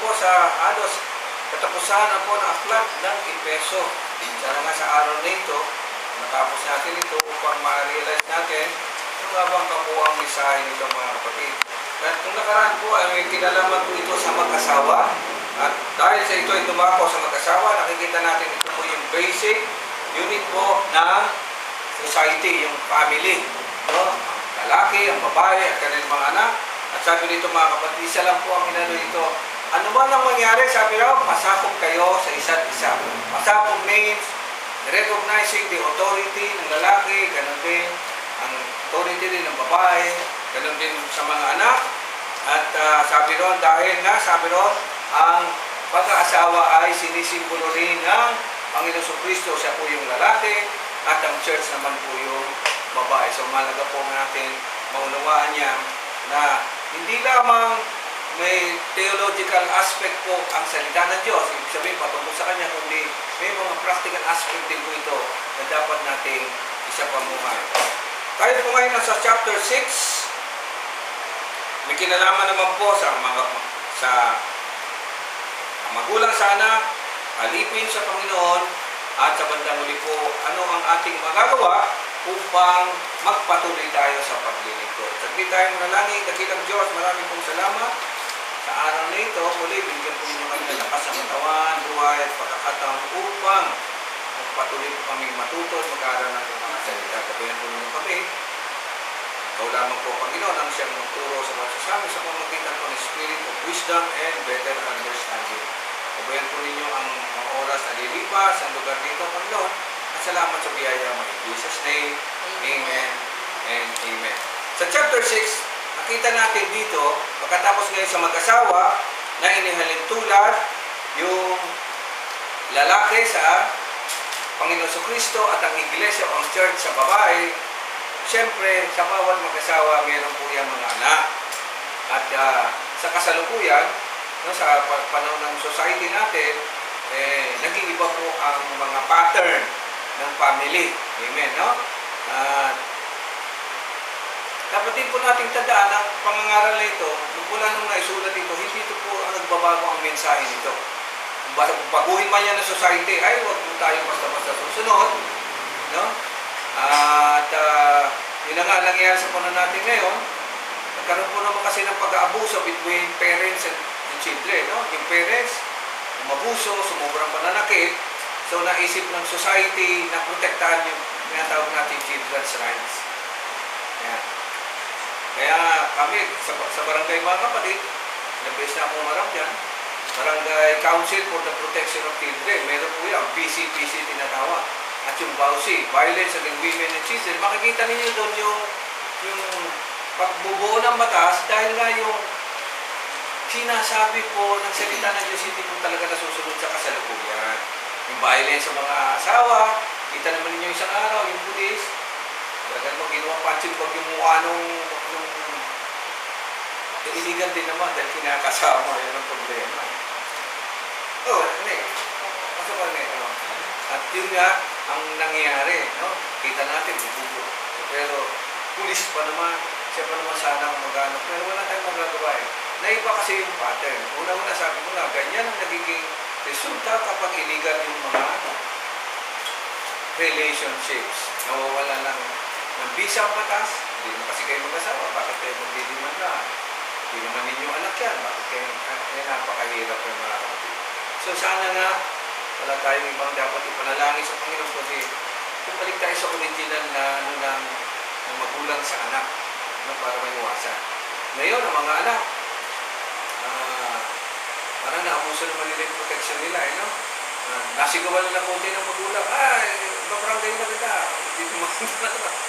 po sa halos katapusan na po ng aklat ng Efeso. Sana nga sa araw na ito, natapos natin ito upang ma-realize natin yung nga bang kabuang mensahe nito mga kapatid. At kung nakaraan po ay may kinalaman po ito sa mag-asawa. At dahil sa ito ay dumako sa mag-asawa, nakikita natin ito po yung basic unit po ng society, yung family. No? Ang lalaki, ang babae, at kanilang mga anak. At sabi nito mga kapatid, isa lang po ang inano ito. Ano man ang mangyari, sabi raw, pasakop kayo sa isa't isa. Pasakop means recognizing the authority ng lalaki, ganun din ang authority din ng babae, ganun din sa mga anak. At sabi ron, dahil nga, sabi ron, ang pag-aasawa ay sinisimbolo rin ng Panginoon Kristo. Siya po yung lalaki at ang church naman po yung babae. So malaga po natin maunawaan niya na hindi lamang may theological aspect po ang salita ng Diyos, ibig sabihin patungkol sa Kanya, kundi may mga practical aspect din po ito na dapat nating isapamuhay. Tayo po ngayon sa chapter 6, may kinalaman naman po sa magulang sa anak, alipin sa Panginoon, at sa bandang huli po, ano ang ating magagawa upang magpatuloy tayo sa paglilingkod. Saglit tayo manalangin, dakilang Diyos, maraming pong salamat sa araw na ito. Muli, binigyan po ninyo kami ng lakas ng katawan, buhay at pagkakataon upang magpatuloy po kami matuto at mag-aaral ng mga salita. Gabayan po ninyo kami. Ikaw lamang po, Panginoon, ang siyang magturo sa mga sasami sa pamagitan po ng Spirit of Wisdom and better understanding. Gabayan po ninyo ang mga oras na lilipas, ang lugar dito, Panginoon, at salamat sa biyaya mo. In Jesus' name, Amen and Amen. Sa chapter 6, nakita natin dito, pagkatapos ngayon sa mag-asawa, na inihalin tulad yung lalaki sa Panginoon Kristo at ang iglesia o ang church sa babae. Siyempre, sa bawat mag-asawa, mayroon po yung mga anak. At sa kasalukuyan, no, sa panahon ng society natin, naging iba po ang mga pattern ng family. Amen, no? Dapat din po nating tandaan ang pangangaral na ito, mula nung naisulat ito, hindi ito po ang nagbabago ang mensahe nito. Baguhin man yan ng society, ay huwag po tayo basta-basta susunod. No? At yun na nga nangyayari sa panahon natin ngayon, nagkaroon po naman kasi ng pag-aabuso between parents and children. No? Yung parents, umabuso, sumubrang pananakit, so naisip ng society na protektahan yung tinatawag natin children's rights. Ayan. Kaya kami, sa barangay mga kapatid, ilang beses na akong marap dyan, Barangay Council for the Protection of Children, meron po yan, BCPC tinatawag. At yung BAUC, Violence Against Women and Children, makikita ninyo doon yung pagbubuo ng batas dahil nga yung sinasabi po ng salita ng Diyos hindi po talaga nasusunod sa kasalukuyan. Yung violence sa mga asawa, kita naman ninyo isang araw, yung pulis, talagang mo ginawang punching bag yung mukha nung iligan din naman dahil kinakasama, yun ang problema. At yun nga ang nangyayari, no? Kita natin, bububo. Pero pulis pa naman, siya pa naman sana ang mag-anak, pero wala tayong magagawa eh. Naiba kasi yung pattern. Una-una sabi ko na, ganyan ang nagiging resulta kapag iligan yung mga relationships. Nawawala ng visa ang batas, hindi naman kasi kayo mag-asawa, bakit kayo magdidiman na? Hindi naman ninyo anak yan, bakit kayo napakahirap yung mga kapatid. So sana nga, wala tayong ibang dapat ipanalangin sa Panginoon kasi bumalik tayo sa original na ng magulang sa anak, no, para maiwasan. Ngayon, ang mga anak, parang naabuso naman nila yung protection nila, no? Nasigawan nila konti ng magulang, babarangay na kita, hindi naman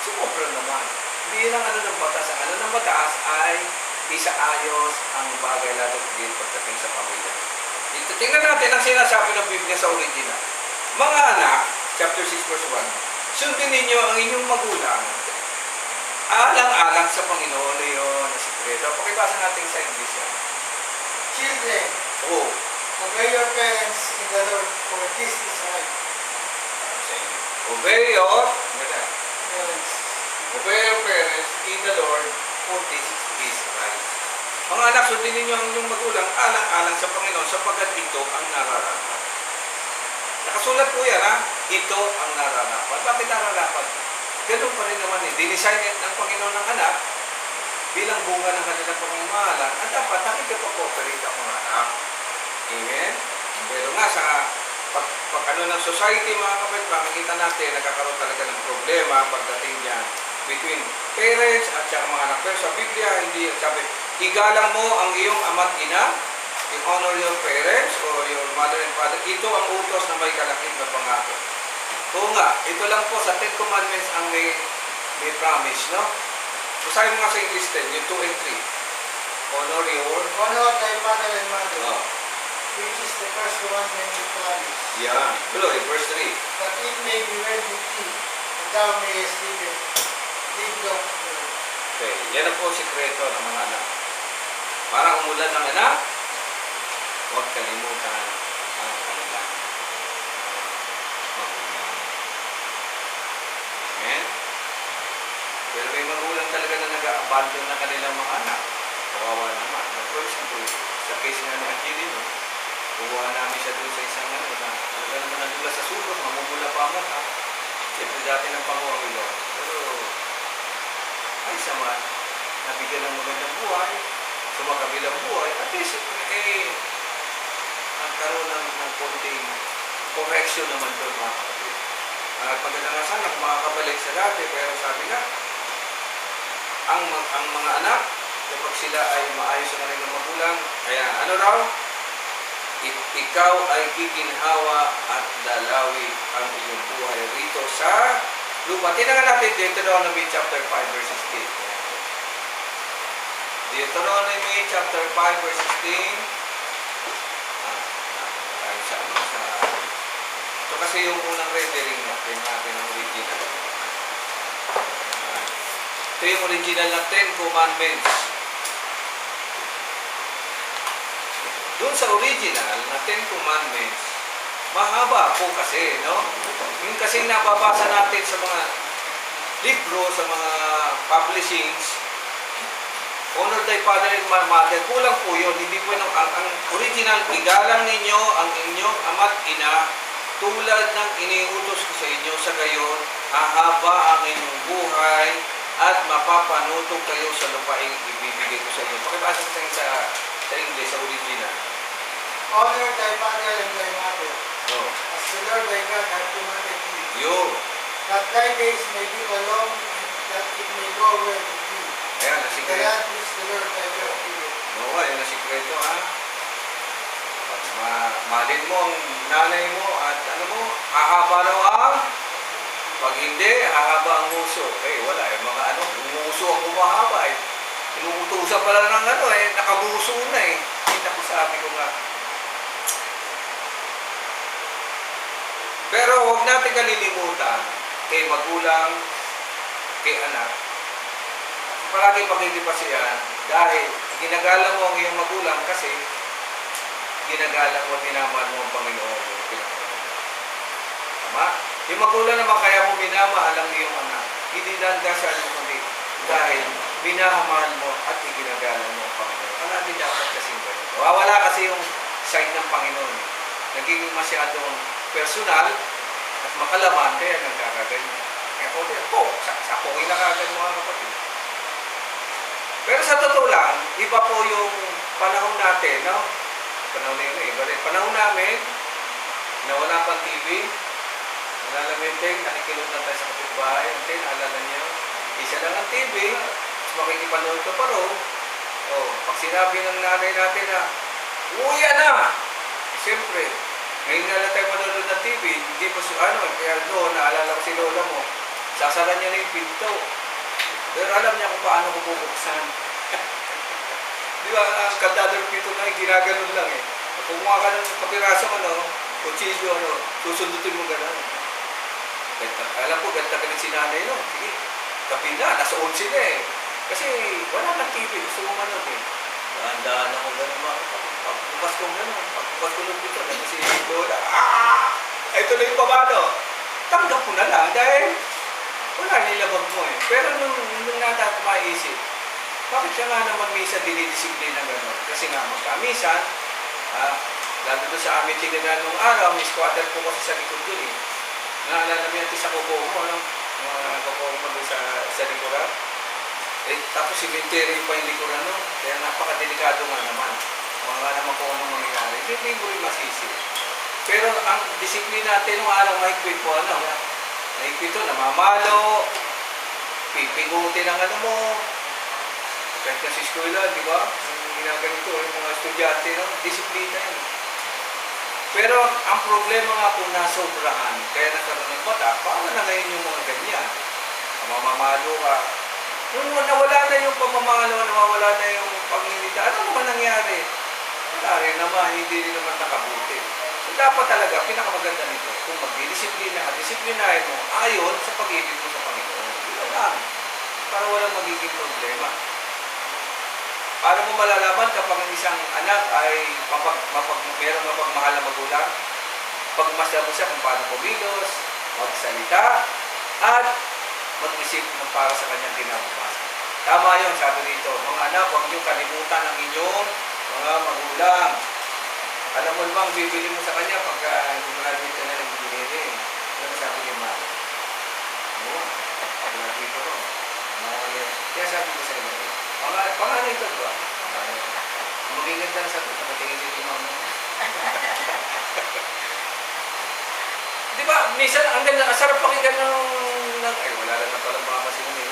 sumobra naman. Hindi lang ng batas. Ang ng batas ay isaayos ang bagay lalo din pagdating sa pamilya. Ito, tingnan natin ang sinasabi ng Biblia sa original. Mga anak, chapter 6 verse 1, sundin ninyo ang inyong magulang, alang-alang sa Panginoon na yun, na sikreto. Pakibasa natin sa English yan. Children, obey your parents in the Lord, for this is right. Obey your Parents. Obey your parents in the Lord, for this is right. Mga anak, sundin ninyo ang inyong magulang alang-alang sa Panginoon sapagkat ito ang nararapat. Nakasulat po yan, ha? Ito ang nararapat. Bakit nararapat? Ganun pa rin naman eh. Dinesign ng Panginoon ng anak bilang bunga ng kanilang pamamahalan at dapat nakikipag-cooperate ang mga anak. Amen? Pero nga sa pag ano ng society, mga kapatid, makikita natin nagkakaroon talaga ng problema pagdating niyan between parents at saka mga anak. Pero sa Biblia, hindi yan sabi, igalang mo ang iyong ama't ina, you honor your parents or your mother and father. Ito ang utos na may kalakip na pangako. Oo nga, ito lang po sa Ten Commandments ang may promise, no? Basahin mo nga sa English 10, yung 2 and 3. Honor your... Honor thy father and mother, Oh, which is the first commandment with promise, yeah. Tuloy, verse 3. that it may be well with thee, and thou mayest live long on earth. Okay, yan ang po sikreto ng mga anak. Para umulan ng anak, huwag kalimutan ang kanilang magulang. Amen? Pero may magulang talaga na nag-abandon ng kanilang mga anak. Kawawa naman. For example, sa case nga ni Angelino, kuha namin siya doon sa isang ano, na talaga naman nandula sa sulok, mamumula pa ang mata. Siyempre dati ng Panguang Ilong. Pero, ay sama, nabigyan ng magandang buhay, sumakabilang buhay, at least, nagkaroon ng konting correction naman doon mga kapatid. At maganda nga sana kung makakabalik sa dati, pero sabi nga, ang mga anak, kapag sila ay maayos sa kanilang magulang, kaya ano raw? Ikaw ay giginhawa at lalawi ang iyong buhay rito sa lupa. Tingnan natin Deuteronomy chapter 5 verse 16. Deuteronomy chapter 5 verse 16. Ito kasi yung unang rendering natin ang original. Ito yung original na 10 Commandments. Doon sa original na 10 Commandments, mahaba po kasi, no? Yung kasi nababasa natin sa mga libro, sa mga publishings, honor thy father and mother, kulang po yun. Hindi po yung, ang original, igalang ninyo ang inyong ama't ina, tulad ng iniutos ko sa inyo, sa gayon, hahaba ang inyong buhay, at mapapanutog kayo sa lupaing ibibigay ko sa inyo. Pakibasa ko sa English, sa original. Honor thy father and thy mother, Oh. as the Lord thy God hath commanded thee, Yun. that thy days may be long, and that it may go well with thee. Ayan, ang The sikreto. land which the Lord thy God giveth. Oo, ayan ang sikreto, ha? Pag malin mo ang nanay mo at ano mo, hahaba raw ang, pag hindi, hahaba ang nguso. Wala, mga ano, nguso ang humahaba, inuutusan pala ng ano, nakabuso na Kita ko sabi ko nga. Pero huwag natin kalilimutan kay magulang, kay anak. Palagi pakikipasiyan dahil ginagalang mo ang iyong magulang kasi ginagalang mo, tinamahal mo ang Panginoon. Tama? Yung magulang naman kaya mo minamahal ang iyong anak. Hindi lang kasi kundi dahil minamahal mo at iginagalang mo ang Panginoon. Palagi dapat kasing ganun. Wala kasi yung side ng Panginoon. Naging masyadong personal at makalaman kaya nagkakaganyan. Kaya po din, sa pongin na kagad mga kapatid. Pero sa totoo lang, iba po yung panahon natin, no? Panahon na yun panahon namin, na wala pang TV, nalalamintin, nakikinig lang tayo sa kapitbahay, naalala niyo, isa lang ang TV, tapos makikipanood ka pa rin. Pag sinabi ng nanay natin na, uya na! Siyempre, ngayon na lang tayo manonood ng TV, hindi pa kaya noon, naalala ko si lola mo, sasara niya na yung pinto. Pero alam niya kung paano ko bubuksan. Di ba, ang kandado ng pinto na ginaganon lang Kumuha ka ng kapirasong kutsilyo, susundutin mo gano'n. Alam ko, ganda ka si nanay, no? Sige, gabi na, nasa 11 na Kasi wala nang TV, gusto mo manood Dahan-dahan ako gano'n, pagbukas ko gano'n, pagbukas ko ng pinto, si lola, ito na yung pabado. Tanggap ko na lang dahil wala nilabag mo Pero nung natin maisip, Bakit siya nga naman minsan dinidisiplina gano'n? Kasi nga magkamisan, lalo doon sa amin tinanan nung araw, may squatter po kasi sa likod doon eh. Naalala mo yan sa kuko mo, ano? Mga kuko mo doon sa likuran. Eh, tapos cemetery pa yung likuran, no? Kaya napakadelikado nga naman. Mga naman kung anong mangyayari. Hindi mo rin masisi. Pero ang disiplina natin nung araw, mahigpit po, ano? Mahigpit to, namamalo, pipigutin ang ano mo. Kahit na sa eskwela, di ba? Yung ginaganito, yung mga estudyante, no? Disiplina yun. Pero ang problema nga po, nasobrahan. Kaya nagkaroon ng bata, paano na ngayon yung mga ganyan? Mamamalo ka. Nung nawala na yung pamamalo, nawawala na yung pangingita, ano naman nangyari? Wala rin naman, hindi rin naman nakabuti. So dapat talaga, pinakamaganda nito, kung magdidisiplina ka, disiplinahin mo ayon sa pag-ibig mo sa Panginoon. Yun lang. Para walang magiging problema. Paano mo malalaman kapag ang isang anak ay merong mapagmahal na magulang? Pagmasdan mo siya kung paano kumilos, magsalita, at mag-isip ng para sa kanyang kinabukasan. Tama yun, sabi dito, mga anak, huwag niyo kalimutan ang inyong mga magulang. Alam mo bang bibili mo sa kanya pagka graduate ka na ng engineering? Ano sabi ni Mama? Oo, graduate ko. Kaya sabi ko sa inyo, pangalan ito ba? Mag-ingat ka na sa ito, nakatingin din yung mama. Di ba, minsan, ang ganda, ang sarap pakinggan ay, wala lang na palang mama si Mami.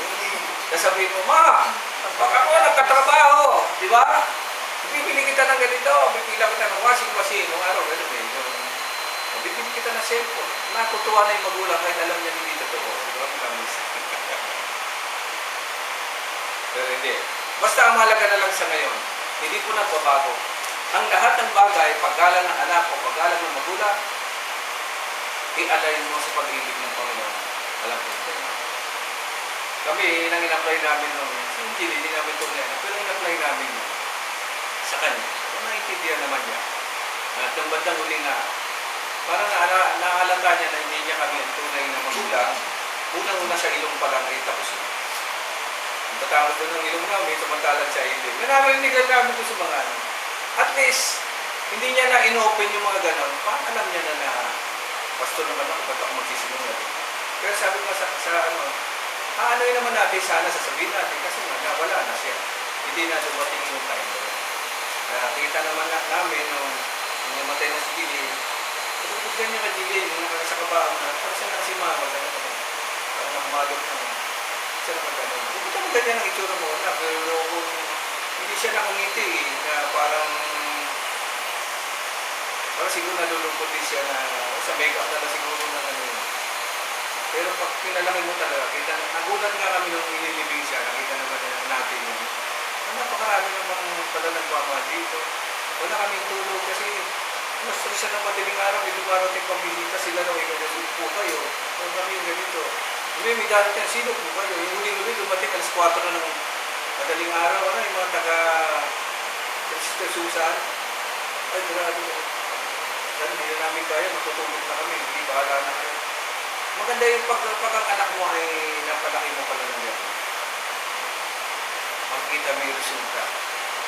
Sasabihin mo, Ma, baka ako nagkatrabaho, di ba? Bibili kita ng ganito, bibila kita ng washing machine, nung araw, gano'n eh. Bibili kita ng cellphone. Natutuwa na yung magulang kahit alam niya hindi totoo. Di ba? Pero hindi. Basta ang mahalaga na lang sa ngayon, hindi po nagbabago. Ang lahat ng bagay, paggalang ng anak o paggalang ng magulang, i-align mo sa pag-ibig ng Panginoon. Alam ko ito. Kami, nang in-apply namin nung, hindi namin ito niya, pero in-apply namin yun sa kanya. Kung naiintindihan naman niya. At ng bandang huli nga, parang nahalata niya na hindi niya kami ang tunay na magulang. Unang-una sa ilong pa lang ay tapos na. Ang tatapos doon ng ilong namin, samantalang siya hindi. Nanaminigan namin ko sa mga ano. At least, hindi niya na in-open yung mga ganon. Paano alam niya na pastor naman ako, ba't ako magsisinungan? Pero sabi ko sa ano, aanoy naman natin, sana sasabihin natin, kasi wala na siya. Hindi na dumating yung time doon. Kita naman namin nung namatay na si Gilin, kapag ganyan ka Gilin, nung nakasa kabaan na, parang siya nakasimawa, parang nakamalog na. Siya naman gano'n. Hindi ka ganyan ang itsura mo na, pero kung hindi siya nakangiti, na parang siguro nalulungkot din siya na sa make-up na lang siguro na ano. Pero pag pinalaki mo talaga, nagulat nga kami nung inilibing siya, nakita naman natin yun. Napakarami naman pala nagmamahal dito. Wala kaming tulog kasi stress siya ng madaling araw, may dumarating pang bisita sila daw, ikaw na po kayo. Kung kami yung ganito. May darating ang sino po kayo. Yung huli-huli, dumating alas 4 na ng madaling araw, yung mga taga-Sister Susan. Ay, grabe. Dahil hindi na namin kaya, matutulog na kami, hindi bahala na kayo. Maganda yung pag ang anak mo ay napalaki mo pala ng gano'n. Makikita mo yung resulta.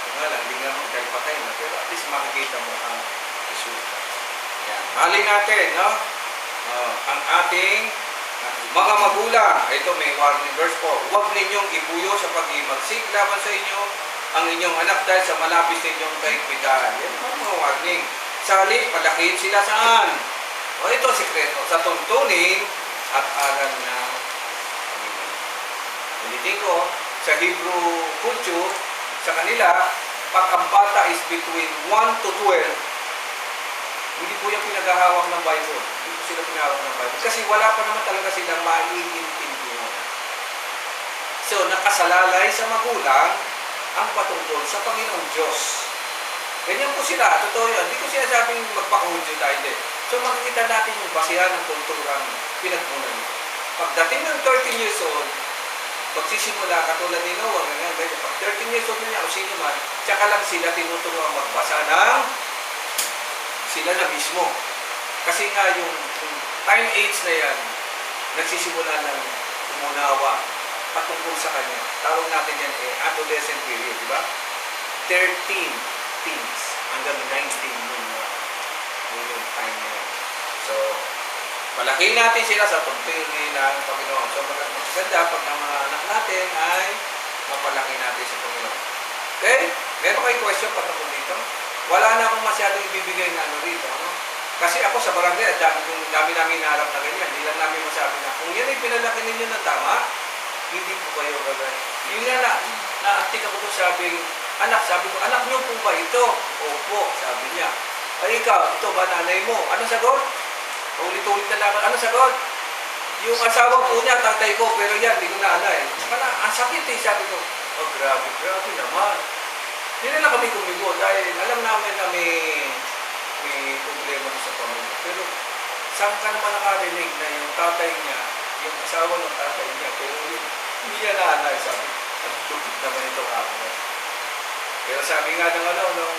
Kung nga lang, hindi nga mo dahil patay na, pero at least makikita mo ang resulta. Yan. Mahalin natin, no? Ang ating mga magulang. Ito may warning verse 4. Huwag ninyong ipuyo sa pag-imagsik laban sa inyo ang inyong anak dahil sa malapis ninyong kaigpitan. Yan ang mga warning. Sa halip, palakihin sila saan? O ito sikreto. Sa tuntunin at aral na ulitin ko, sa Hebrew culture, sa kanila, pag ang bata is between 1 to 12, hindi po yung pinaghahawak ng Bible. Hindi po sila pinahawak ng Bible. Kasi wala pa naman talaga silang maiintindihan. So, nakasalalay sa magulang ang patungkol sa Panginoong Diyos. Ganyan po sila. Totoo yun. Hindi ko sinasabing magpakahudyo tayo. Hindi. So, makikita natin yung basihan ng kulturang pinagmunan nito. Pagdating ng 13 years old, magsisimula katulad ni Noah, ganyan. Pag 13 years old na niya, o sino man, tsaka lang sila tinuturuan magbasa ng sila na mismo. Kasi nga yung time age na yan, nagsisimula ng umunawa patungkol sa kanya. Tawag natin yan adolescent period, di ba? 13 teens hanggang 19 yung time na yun. So, palaki natin sila sa tungkulin ng Panginoon. So, maganda pag ang mga anak natin ay mapalaki natin sa Panginoon. Okay? Meron kayong question patungkol dito? Wala na akong masyadong ibibigay na ano rito. No? Kasi ako sa barangay, dami namin naharap na ganyan. Hindi lang namin masabi na, kung yan ay pinalaki ninyo ng tama, hindi po kayo gagay. Yun nga naantik ako doon sabi ko, anak niyo po ba ito? Opo, sabi niya. Ay ikaw, ito ba nanay mo? Ano sagot? Ulit-ulit na naman. Ano sagot? Yung asawa po niya, tatay ko, pero yan, hindi ko nanay. Saka na, ang sakit eh, sabi ko. Oh, grabe naman. Hindi na lang kami kumigo dahil alam namin na may problema sa pamilya. Pero saan ka naman nakarinig na yung tatay niya, yung asawa ng tatay niya, pero hindi niya nanay, sabi. Ang lupit naman itong ako. Pero sabi nga ng nung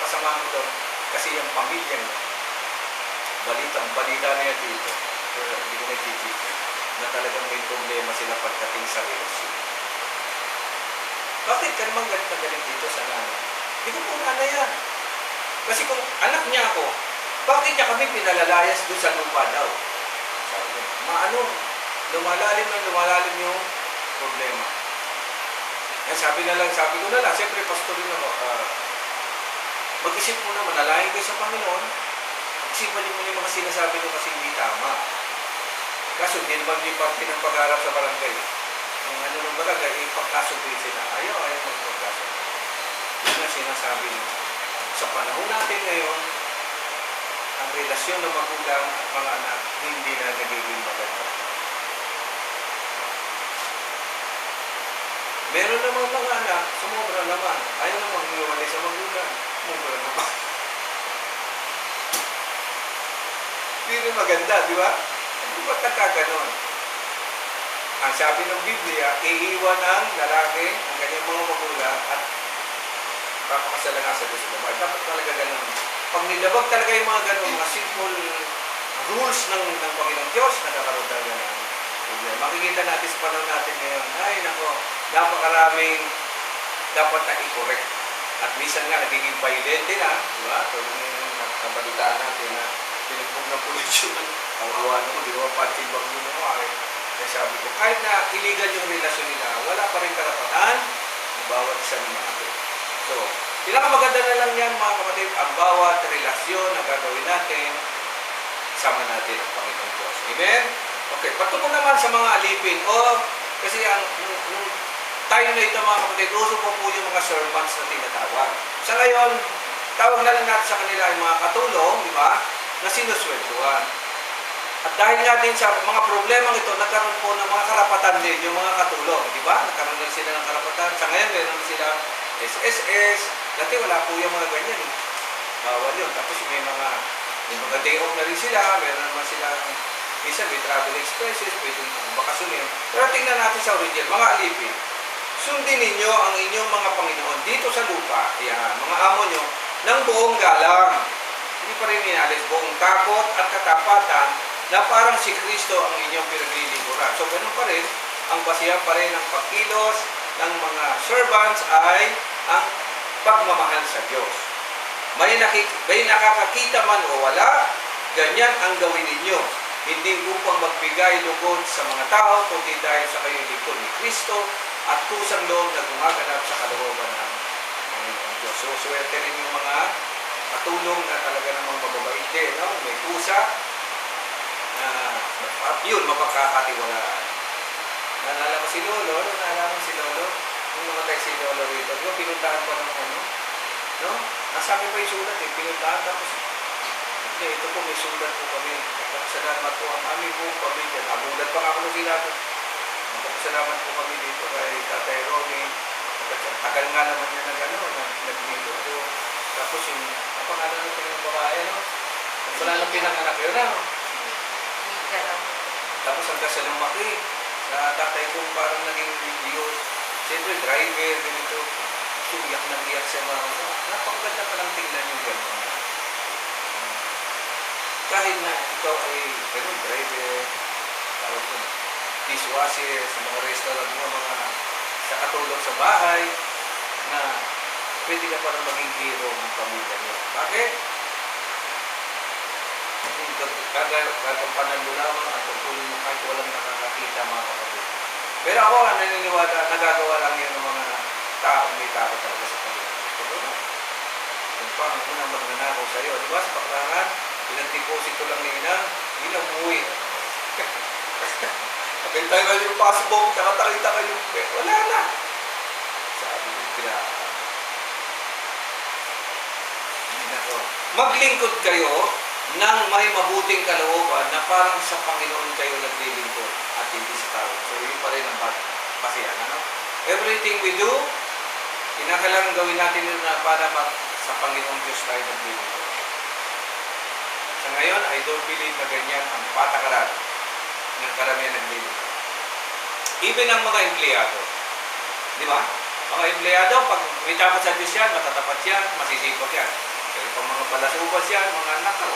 kasama ko doon, kasi yung pamilya niya, balita niya dito, pero hindi ko nakikita, na talagang may problema sila pagdating sa relasyon. Bakit ka naman galit na galit dito sa nanay? Hindi ko po nanay yan. Kasi kung anak niya ako, bakit niya kami pinalalayas doon sa lupa daw? Sabi ko, lumalalim yung problema. Yan, sabi ko na lang, siyempre pastorin ako, mag-isip mo na, manalangin kayo sa Panginoon, isipan niyo muna yung mga sinasabi niyo kasi hindi tama. Kaso hindi naman yung parte ng pag-aarap sa barangay. Ang ng barangay, ipagkasubihin sila. Ayaw magpagkasubihin. Yun ang sinasabi niyo. Sa panahon natin ngayon, ang relasyon ng magulang at mga anak hindi na nagiging maganda. Meron namang mga anak, sumobra naman. Ayaw namang hiwalay sa magulang. Sumobra naman. Hindi rin maganda, di ba? Hindi ba't nagkaganon? Ang sabi ng Biblia, iiwan ng lalaki ang kanyang mga magulang at papakasala nga sa Diyos sa babae. Dapat talaga ganun. Pag nilabag talaga yung mga ganun, mga simple rules ng Panginoong Diyos, nagkakaroon talaga ng problema. Makikita natin sa panahon natin ngayon, ay nako, napakaraming dapat na i-correct. At minsan nga, nagiging violent na, di ba? So, yung nakabalitaan natin na pinugbog ng polisyon, ang awa naman, di ba, panting bang yun mo ay. Kaya sabi ko, kahit na illegal yung relasyon nila, wala pa rin karapatan ang bawat isa ng mga ito. So, pinakamaganda na lang yan, mga kapatid, ang bawat relasyon na gagawin natin, sama natin ang Panginoong Diyos. Amen? Okay, patungkol naman sa mga alipin. Kasi yung time na ito, mga kapatid, uso po yung mga servants na tinatawag. Sa ngayon, tawag na lang natin sa kanila yung mga katulong, di ba, na sinusweldoan. At dahil nga din sa mga problemang ito, nagkaroon po ng mga karapatan din yung mga katulong, di ba? Nagkaroon din sila ng karapatan. Sa ngayon, meron sila SSS. Dati wala po yung mga ganyan. Bawal yun. Tapos may mga day off na rin sila. Meron naman sila, minsan may travel expenses, pwedeng bakasyonin. Pero tingnan natin sa original, mga alipin. Sundin ninyo ang inyong mga Panginoon dito sa lupa, yan, mga amo nyo, ng buong galang. Hindi pa rin inalis, buong takot at katapatan na parang si Kristo ang inyong pinaglilingkuran. So, ganun pa rin, ang basihan pa rin ng pagkilos ng mga servants ay ang pagmamahal sa Diyos. May nakakakita man o wala, ganyan ang gawin ninyo. Hindi upang magbigay lugod sa mga tao, kundi dahil sa kayo lingkod ni Kristo at kusang loob na gumaganap sa kalooban ng Panginoong Diyos. So, swerte rin yung mga katulong na talaga namang mababait din, no? May kusa na yun, mapagkakatiwalaan. Naalala ko si Lolo, nung namatay si Lolo rito, di ba, pinuntahan pa ng no? Nasa akin pa yung sulat pinuntahan, tapos, hindi, ito po, may sulat po kami. Nagpapasalamat po ang aming buong pamilya. Nabulat pa nga ako nung sinabi. Nagpapasalamat po kami dito kay Tatay Ronnie. Tagal nga naman niya nag-dito po. Tapos yung, napangalan natin ng babae, no? Ang pala ng pinanganak yun, no? Tapos hanggang sa lumaki, na tatay ko parang naging video. Siyempre, driver, ganito. Iyak na iyak siya mga napakaganda pa lang tingnan yung gano'n. Kahit na ikaw ay ganun, driver, tawag ko. dishwasher, sa mga restaurant mo, mga sa katulong sa bahay, na pwede ka parang maging hero ng pamilya mo. Bakit? Kagampanan mo lamang at tungkulin mo kahit walang nakakakita mga kapatid. Pero ako, naniniwala, nagagawa lang yun ng mga taong may takot talaga sa Panginoon. Totoo. Kung paano mo na magnanakaw sa'yo. Di ba? Sa paklaran, pinag-deposito lang ni ina, hindi lang umuwi. Kapag tayo kayo yung passport, nakakita kayo, wala na. Sabi ko, maglingkod kayo nang may mabuting kalooban na parang sa Panginoon kayo naglilingkod at hindi sa tao. So, yun pa rin ang basihan. Ano? Everything we do, kinakailangan gawin natin yun na para sa Panginoon Diyos tayo naglilingkod. Sa ngayon, I don't believe na ganyan ang patakaran ng karamihan naglilingkod. Even ang mga empleyado. Di ba? Mga empleyado, pag may tapat sa Diyos yan, matatapat yan, masisipag yan. Pero pag mga balasubas yan, mga anak ko,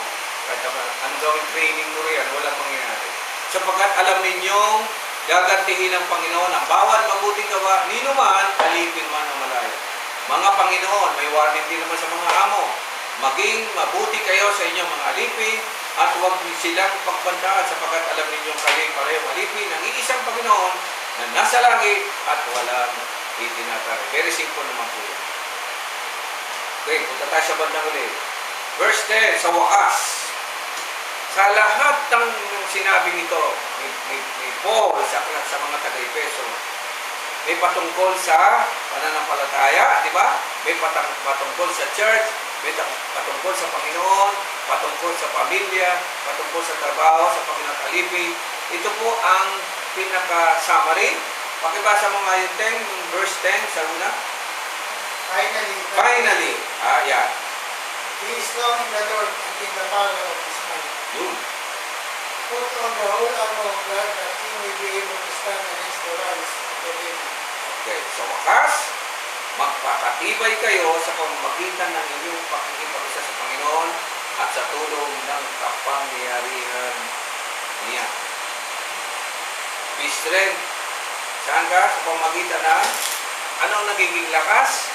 kahit ang gawing training mo riyan, walang mangyayari. Sapagkat alam ninyong gagantihin ng Panginoon ang bawat mabuting gawa, nino man, alipin man o malayo. Mga Panginoon, may warning din naman sa mga amo. Maging mabuti kayo sa inyong mga alipin at huwag silang pagbantaan sapagkat alam ninyong kayo'y pareho alipin ng iisang Panginoon na nasa langit at walang itinatari. Very simple naman po yun. Okay, punta tayo sa bandang ulit. Verse 10, sa wakas, sa lahat ng sinabing ito ni Paul sa mga taga-Efeso, may patungkol sa pananampalataya, di ba? May patungkol sa church, may patungkol sa Panginoon, patungkol sa pamilya, patungkol sa trabaho, sa Panginoon alipin. Ito po ang pinaka-summary. Pakibasa mo nga yung 10, verse 10 sa una. Finally. Yan. Be strong in the Lord and in the power of His might. Yun. Put on the whole armor of God that He may be able to stand against the wiles of the devil. Okay, sa wakas, magpakatibay kayo sa pamamagitan ng inyong pakikipag-isa sa Panginoon at sa tulong ng kapangyarihan niya. Be strength. Saan ka? Sa pamamagitan ng anong nagiging lakas?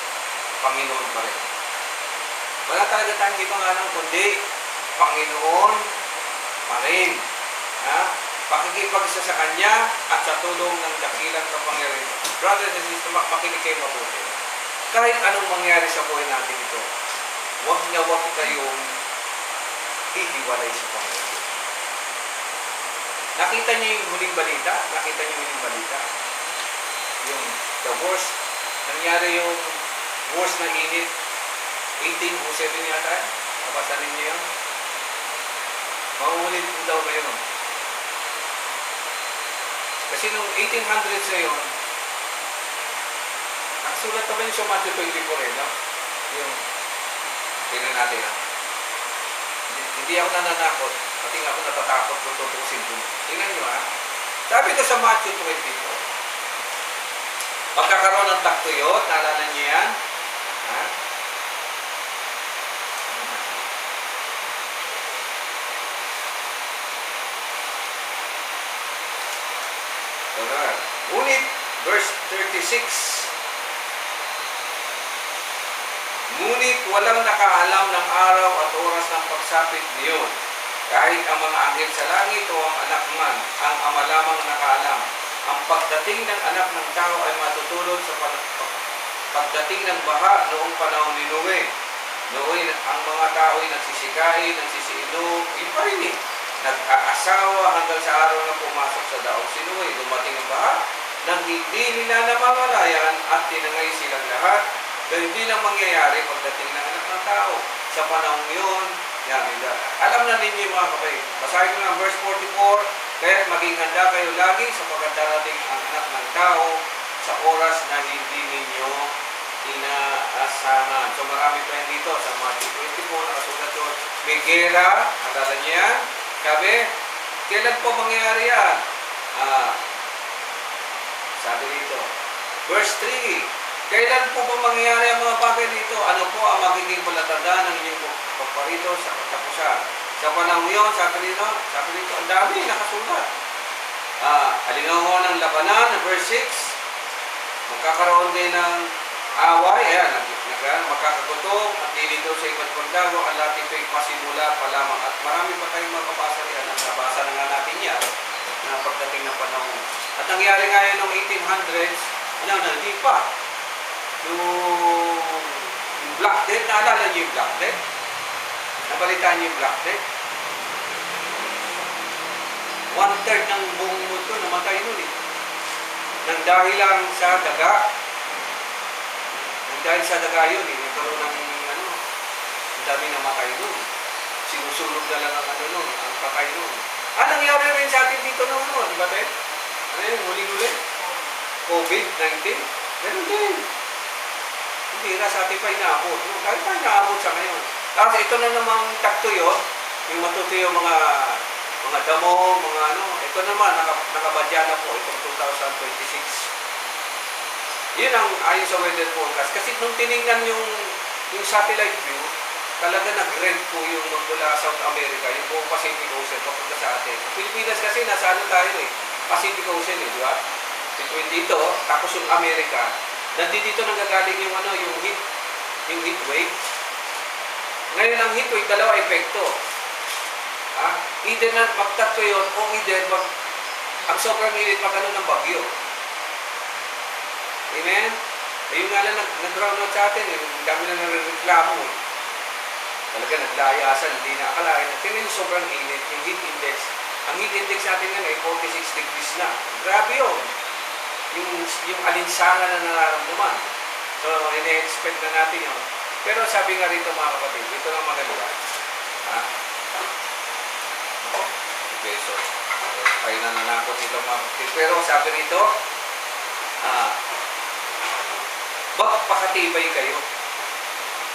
Panginoon pa rin. Wala talaga tayong ibang anong kundi Panginoon pa rin. Pakikipag-isa sa Kanya at sa tulong ng dakilang kapangyarihan. Brothers and sisters, makinig kayo mabuti. Kahit anong mangyari sa buhay natin ito, huwag na huwag kayong hihiwalay sa Panginoon. Nakita niyo yung huling balita? Yung the worst, nangyari yung worst na init, 1807 yata, nabasa ninyo yun? Mauulit po daw ngayon. Kasi nung 1800s na yun, nakasulat naman yung sa Matthew 24 no? Yung, tingnan natin Hindi ako nananakot, pati nga ako natatakot kung tutusin ko. Tingnan nyo Sabi ko sa Matthew 24, pagkakaroon ng tagtuyot, naalala niyo yan? Ngunit, verse 36, ngunit walang nakaalam ng araw at oras ng pagsapit niyon. Kahit ang mga anghel sa langit o ang anak man, ang ama lamang nakaalam. Ang pagdating ng anak ng tao ay matutulog sa pagdating ng baha noong panahon ni Noe. Noe, ang mga tao ay nagsisikain, nagsisiinom, yun pa rin nag-aasawa hanggang sa araw na pumasok sa daong si Noe. Dumating ang baha, nang hindi nila namamalayan at tinangay silang lahat, dahil hindi na mangyayari pagdating ng anak ng tao. Sa panahon yun, alam na ninyo mga kapatid. Basahin ko ng verse 44, kaya maging handa kayo lagi sapagkat darating ang anak ng tao sa oras na hindi ninyo inaasahan. So marami pa yan dito sa Matthew 24, nakasulat doon. May gera, alala niyo yan? Sabi, kailan po mangyayari yan? Sabi dito, verse 3, kailan po ba mangyayari ang mga bagay dito? Ano po ang magiging palatandaan ng inyong pagparito sa katapusan? Sa panahon yun, sabi dito, ang dami nakasulat. alingaw ng labanan na verse 6, magkakaroon din ng away, ayan, magkakagutom at lilito sa iba't pagdago, ang lahat ito'y pasimula pa lamang. At marami pa tayong makapasa riyan, nabasa na nga natin yan, na pagdating ng panahon. At nangyari nga yan noong 1800s, hindi pa. Yung Black Death, naalala niyo yung Black Death? Nabalitaan niyo yung Black Death? 1/3 ng buong mundo namatay nun eh. Nang dahil lang sa daga. Nang dahil sa daga yun eh. Nagkaroon ng ang dami namatay nun. Sinusunog na lang ang ang patay nun. Nangyari rin sa atin dito noon, di ba, Ted? Ano yun, huli-huli? COVID-19? Ganun din. Hindi na sa atin pa inaabot. Dahil pa inaabot sa ngayon. Tapos ito na namang tagtuyo, yung matutuyo mga damo, ito naman, nakabadya na po, itong 2026. Yun ang ayon sa weather forecast. Kasi nung tinignan yung satellite view, talaga nag-red po yung magmula South America, yung buong Pacific Ocean, papunta sa atin. Pilipinas kasi, nasa tayo eh, Pacific Ocean eh, di ba? Between dito, tapos yung America, nandito nanggagaling yung yung heat wave. Ngayon ang heat wave, dalawa epekto. Either na magtatlo yun, o either ang sobrang init ng bagyo. Amen? Ayun nga lang nag-ground out sa atin, yung dami na nare-reklamo. Talaga naglayasan, hindi na akalain. Tingnan yung sobrang init, yung heat index. Ang heat index natin nga ay 46 degrees na. Grabe yun. Yung alinsangan na nararamdaman. So, ine-expect na natin yun. Pero sabi nga rito mga kapatid, ito lang maganda. Peso. Tayo na nanakot dito mga kapatid. Pero sabi rito, magpakatibay kayo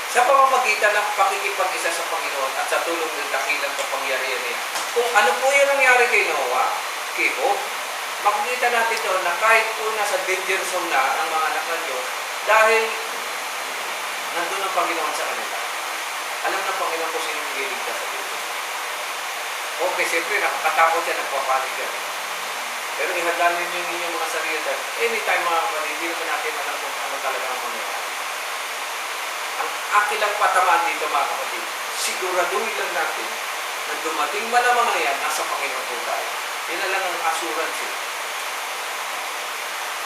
sa pamamagitan ng pakikipag-isa sa Panginoon at sa tulong ng dakilang kapangyarihan niya. Kung ano po yung nangyari kay Noah, kay Job, makikita natin doon na kahit po nasa danger zone na ang mga anak ng Diyos, dahil nandun ang Panginoon sa kanila. Alam ng Panginoon kung sino liligtas sa dito. Okay, siyempre, nakakatakot yan, nagpapanig yan. Pero ihanda ninyo yung inyong mga sarili dahil anytime mga kapatid, hindi naman natin alam kung ano talaga ang mangyayari. Ang akin lang patamaan dito mga kapatid, siguraduhin lang natin na dumating man ang mga yan, nasa Panginoon po tayo. Yan na lang ang assurance eh.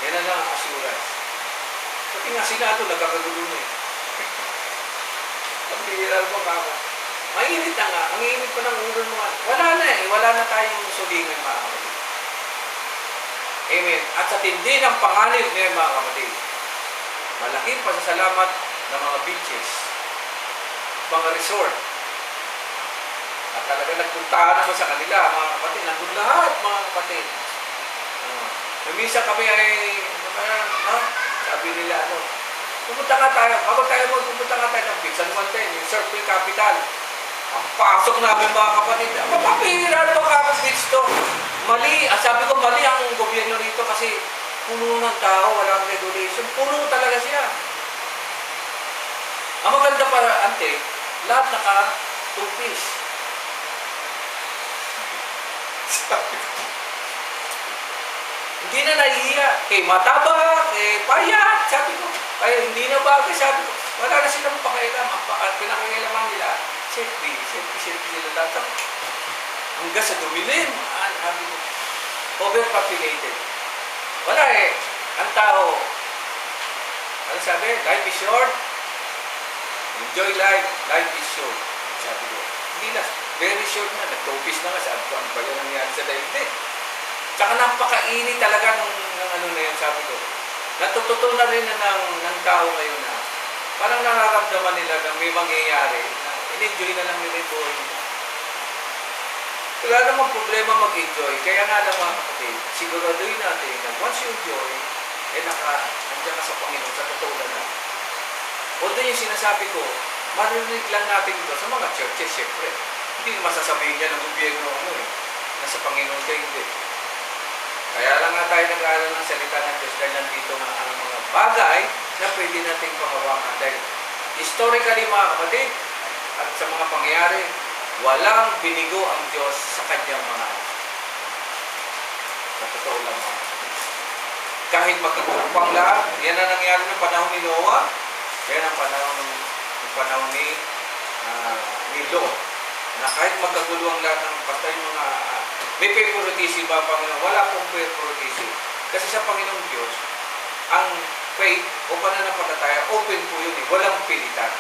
Yan na lang ang assurance. Pati nga sila ito, nagkakagulo na eh. Pagbihiral mo kako. Mainit na nga. Ang init pa ng ulo mo. Wala na eh. Wala na tayong sulingan mga kapatid. Amen. At sa tindi ng panganib ngayon mga kapatid, malaking pasasalamat ng mga beaches, mga resort. At talaga nagpuntahan naman sa kanila mga kapatid. Nandun lahat mga kapatid. Namisa kami ay, sabi nila pupunta nga tayo. Bago tayo pupunta nga tayo ng beach, San Juan 10, yung surfing capital. Ang pasok namin mga kapatid, mapapihira na mga beach to. Mali, sabi ko mali ang gobyerno rito kasi puno ng tao, walang regulation. Puno talaga siya. Ang maganda para, lahat naka two-piece. Hindi na nahihiya. Kay mataba, kay payat, sabi ko. Kaya hindi na bagay, sabi ko. Wala na silang pakailam. Ang pinakailaman nila, safety sila lahat. Hanggang sa dumilim. Sabi ko, overpopulated. Wala eh. Ang tao, ano sabi? Life is short. Enjoy life. Life is short. Sabi ko. Hindi na. Very short na. Nag-topis na nga. Sabi ko, ano ba yan nangyari sa daigdig? Tsaka napakainit talaga ng na yan, sabi ko. Natututo na rin ng tao ngayon na parang nararamdaman nila na may mangyayari na in-enjoy na lang nila yung buhay nila. Wala namang problema mag-enjoy. Kaya nga lang mga kapatid, siguraduhin natin na once you enjoy, nandiyan ka sa Panginoon, sa totoo na lang. Although yung sinasabi ko, marinig lang natin ito sa mga churches, syempre. Hindi naman sasabihin niya ng gobyerno, nasa Panginoon kayo, hindi. Kaya lang nga tayo nag-aaral ng salita ng Diyos dahil nandito nga ang mga bagay na pwede nating panghawakan. Dahil historically mga kapatid at sa mga pangyayari, walang binigo ang Diyos sa kanyang mga anak. Sa totoo lang mga kapatid. Kahit magkatulupang lahat, yan ang nangyari ng panahon ni Noah, yan ang panahon ni Lot. Na kahit magkagulo ang lahat ng basta yung mga may favoritism ba Panginoon? Wala pong favoritism. Kasi sa Panginoong Diyos, ang faith o pananampalataya, open po yun eh. Walang pilitan.